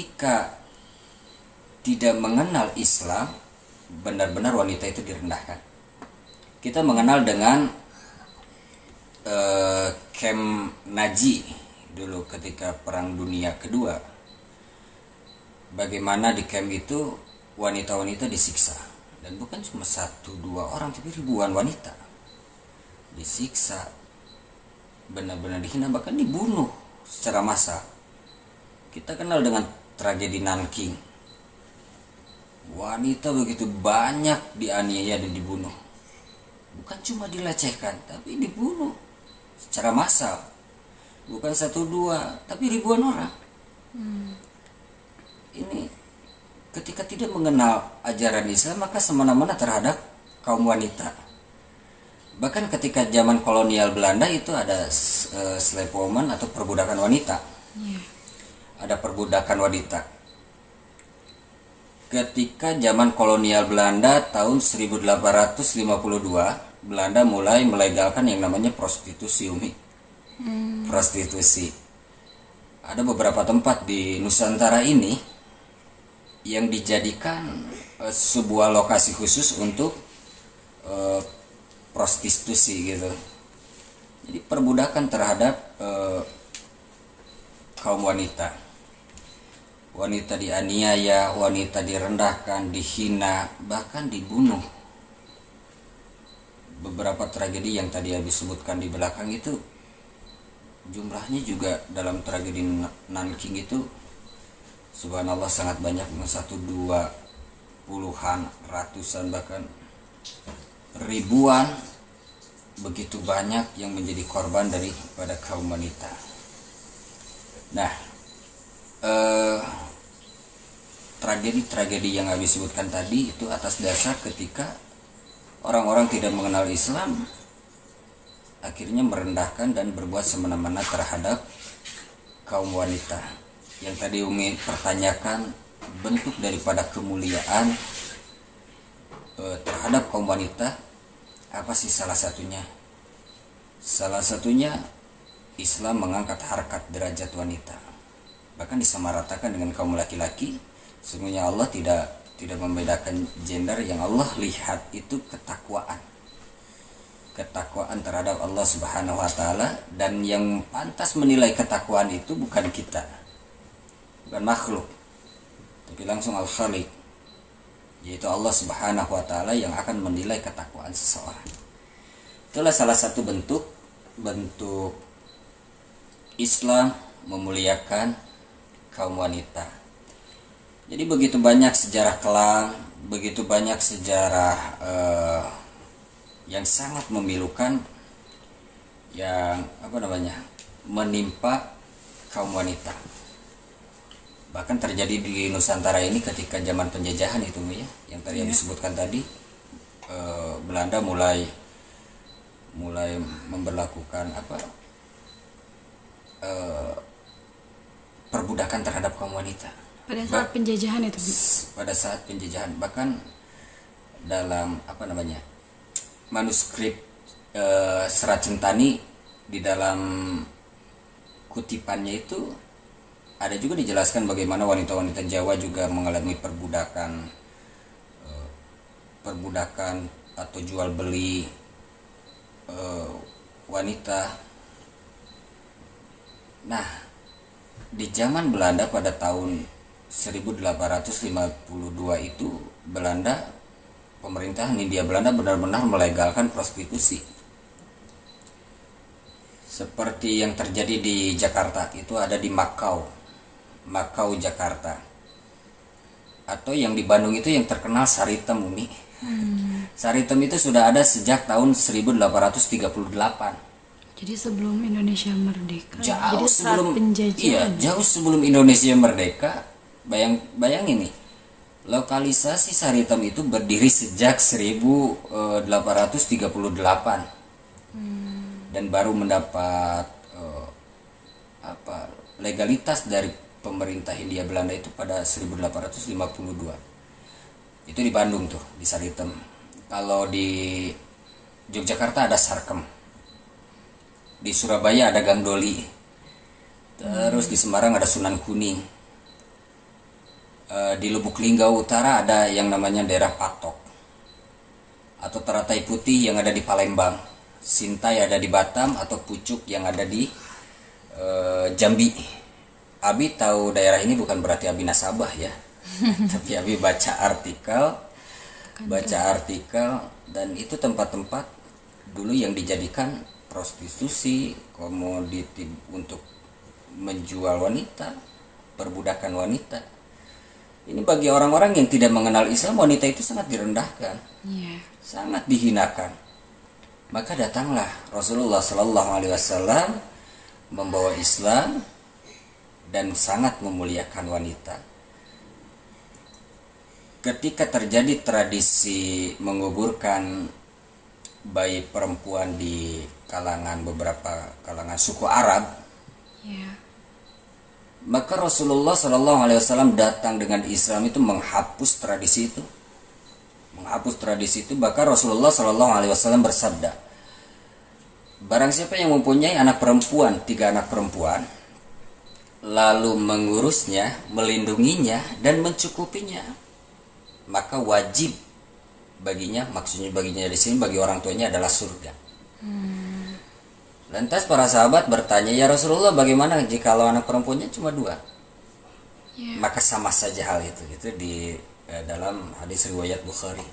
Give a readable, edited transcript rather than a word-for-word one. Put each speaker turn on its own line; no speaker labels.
ketika tidak mengenal Islam, benar-benar wanita itu direndahkan. Kita mengenal dengan Camp Nazi dulu ketika Perang Dunia Kedua. Bagaimana di camp itu wanita-wanita disiksa, dan bukan cuma 1-2 orang, tapi ribuan wanita disiksa, benar-benar dihina, bahkan dibunuh secara massal. Kita kenal dengan tragedi Nanking. Wanita begitu banyak dianiaya dan dibunuh. Bukan cuma dilecehkan, tapi dibunuh secara massal. Bukan 1-2, tapi ribuan orang. Ini ketika tidak mengenal ajaran Islam, maka semena-mena terhadap kaum wanita. Bahkan ketika zaman kolonial Belanda itu ada slave woman atau perbudakan wanita. Ada perbudakan wanita. Ketika zaman kolonial Belanda tahun 1852, Belanda mulai melegalkan yang namanya prostitusi, Umi. Prostitusi. Ada beberapa tempat di Nusantara ini yang dijadikan sebuah lokasi khusus untuk prostitusi gitu. Jadi perbudakan terhadap kaum wanita. Wanita dianiaya, wanita direndahkan, dihina, bahkan dibunuh. Beberapa tragedi yang tadi habis sebutkan di belakang itu jumlahnya juga dalam tragedi Nanking itu subhanallah sangat banyak, 1-2 puluhan, ratusan, bahkan ribuan. Begitu banyak yang menjadi korban daripada kaum wanita. Nah, tragedi-tragedi yang habis sebutkan tadi itu atas dasar ketika orang-orang tidak mengenal Islam, akhirnya merendahkan dan berbuat semena-mena terhadap kaum wanita. Yang tadi Umi pertanyakan, bentuk daripada kemuliaan terhadap kaum wanita apa sih salah satunya? Salah satunya Islam mengangkat harkat derajat wanita, bahkan disamaratakan dengan kaum laki-laki. Sebenarnya Allah tidak membedakan gender. Yang Allah lihat itu ketakwaan terhadap Allah Subhanahu wa taala, dan yang pantas menilai ketakwaan itu bukan kita, bukan makhluk, tapi langsung Al-Khaliq, yaitu Allah Subhanahu wa taala yang akan menilai ketakwaan seseorang. Itulah salah satu bentuk Islam memuliakan kaum wanita. Jadi begitu banyak sejarah kelam, begitu banyak sejarah yang sangat memilukan yang menimpa kaum wanita. Bahkan terjadi di Nusantara ini ketika zaman penjajahan itu ya, yang tadi disebutkan tadi, Belanda mulai memberlakukan perbudakan terhadap kaum wanita.
Pada saat penjajahan itu,
pada saat penjajahan, bahkan dalam manuskrip Serat Sentani, di dalam kutipannya itu ada juga dijelaskan bagaimana wanita-wanita Jawa juga mengalami perbudakan atau jual beli wanita. Nah, di zaman Belanda pada tahun 1852 itu pemerintahan Hindia Belanda benar-benar melegalkan prostitusi. Seperti yang terjadi di Jakarta, itu ada di Makau, Jakarta. Atau yang di Bandung itu yang terkenal Saritem, Umi. Saritem itu sudah ada sejak tahun 1838.
Jadi sebelum Indonesia merdeka.
Jauh
jadi
sebelum
penjajahan.
Iya, jauh sebelum Indonesia merdeka. Bayangin nih, lokalisasi Saritem itu berdiri sejak 1838 dan baru mendapat legalitas dari pemerintah Hindia Belanda itu pada 1852. Itu di Bandung tuh, di Saritem. Kalau di Yogyakarta ada Sarkem, di Surabaya ada Gang Doli, terus di Semarang ada Sunan Kuning. di Lubuk Linggau Utara ada yang namanya daerah Patok, atau Teratai Putih yang ada di Palembang, Sintai ada di Batam, atau Pucuk yang ada di Jambi. Abi tahu daerah ini bukan berarti Abi nasabah ya, tapi Abi baca artikel, dan itu tempat-tempat dulu yang dijadikan prostitusi, komoditi untuk menjual wanita, perbudakan wanita. Ini bagi orang-orang yang tidak mengenal Islam, wanita itu sangat direndahkan, sangat dihinakan. Maka datanglah Rasulullah Shallallahu Alaihi Wasallam membawa Islam dan sangat memuliakan wanita. Ketika terjadi tradisi menguburkan bayi perempuan di beberapa kalangan suku Arab, maka Rasulullah Shallallahu Alaihi Wasallam datang dengan Islam itu menghapus tradisi itu. Bahkan Rasulullah Shallallahu Alaihi Wasallam bersabda, barang siapa yang mempunyai 3 anak perempuan, lalu mengurusnya, melindunginya, dan mencukupinya, maka wajib baginya, maksudnya baginya di sini bagi orang tuanya adalah surga. Lantas para sahabat bertanya, ya Rasulullah, bagaimana jika anak perempuannya cuma 2? Maka sama saja hal itu di dalam hadis riwayat Bukhari.